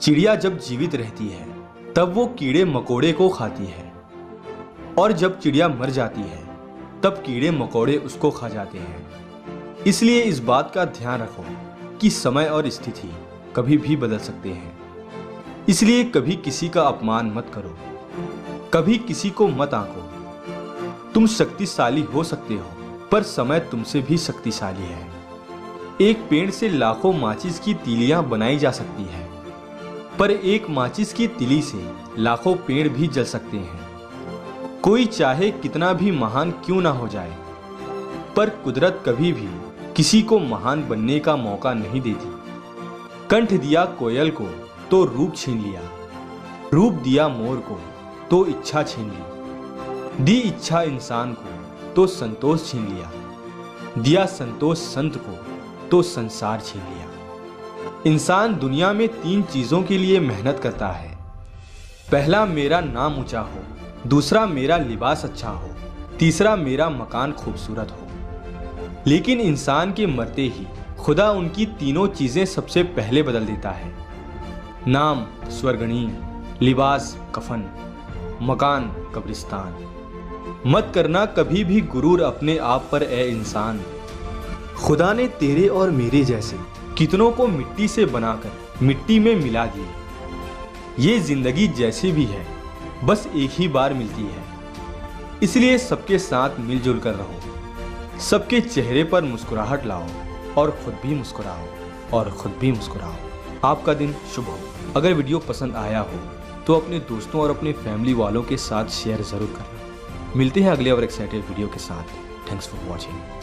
चिड़िया जब जीवित रहती है तब वो कीड़े मकोड़े को खाती है, और जब चिड़िया मर जाती है तब कीड़े मकोड़े उसको खा जाते हैं। इसलिए इस बात का ध्यान रखो कि समय और स्थिति कभी भी बदल सकते हैं। इसलिए कभी किसी का अपमान मत करो, कभी किसी को मत आंको। तुम शक्तिशाली हो सकते हो, पर समय तुमसे भी शक्तिशाली है। एक पेड़ से लाखों माचिस की तीलियां बनाई जा सकती है, पर एक माचिस की तीली से लाखों पेड़ भी जल सकते हैं। कोई चाहे कितना भी महान क्यों ना हो जाए, पर कुदरत कभी भी किसी को महान बनने का मौका नहीं देती। कंठ दिया कोयल को तो रूप छीन लिया, रूप दिया मोर को तो इच्छा छीन ली, दी इच्छा इंसान को तो संतोष छीन लिया, दिया संतोष संत को तो संसार छीन लिया। इंसान दुनिया में 3 चीजों के लिए मेहनत करता है। पहला, मेरा नाम ऊंचा हो, दूसरा, मेरा लिबास अच्छा हो, तीसरा, मेरा मकान खूबसूरत हो। लेकिन इंसान के मरते ही खुदा उनकी तीनों चीजें सबसे पहले बदल देता है। नाम स्वर्गणीय, लिबास कफन, मकान कब्रिस्तान। मत करना कभी भी गुरूर अपने आप पर ए इंसान। खुदा ने तेरे और मेरे जैसे कितनों को मिट्टी से बनाकर मिट्टी में मिला दिए। ये जिंदगी जैसी भी है बस एक ही बार मिलती है, इसलिए सबके साथ मिलजुल कर रहो। सबके चेहरे पर मुस्कुराहट लाओ और खुद भी मुस्कुराओ और खुद भी मुस्कुराओ। आपका दिन शुभ हो। अगर वीडियो पसंद आया हो तो अपने दोस्तों और अपने फैमिली वालों के साथ शेयर जरूर करना। मिलते हैं अगले और एक्साइटेड वीडियो के साथ। Thanks for watching.